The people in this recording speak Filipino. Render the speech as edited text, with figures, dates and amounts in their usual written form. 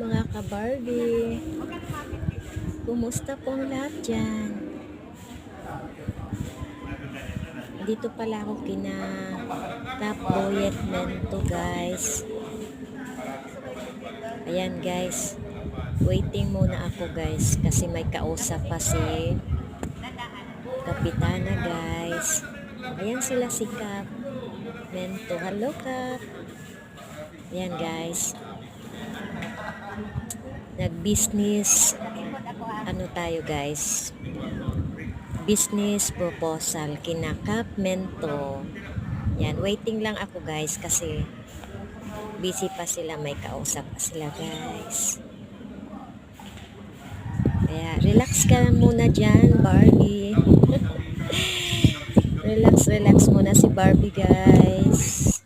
mga ka-Barbie. Kumusta pong lahat dyan? Dito pala ako kina Top Boyet Mento guys. Ayan guys. Waiting muna ako guys kasi may kausap pa si Kapitana guys. Ayan sila si Kap Mento. Hello Kap. Ayan guys. Nag-business ano tayo guys, business proposal kina Kap Mento. Yan, waiting lang ako guys kasi busy pa sila, may kausap pa sila guys. Kaya relax ka lang muna dyan Barbie. Relax muna si Barbie guys.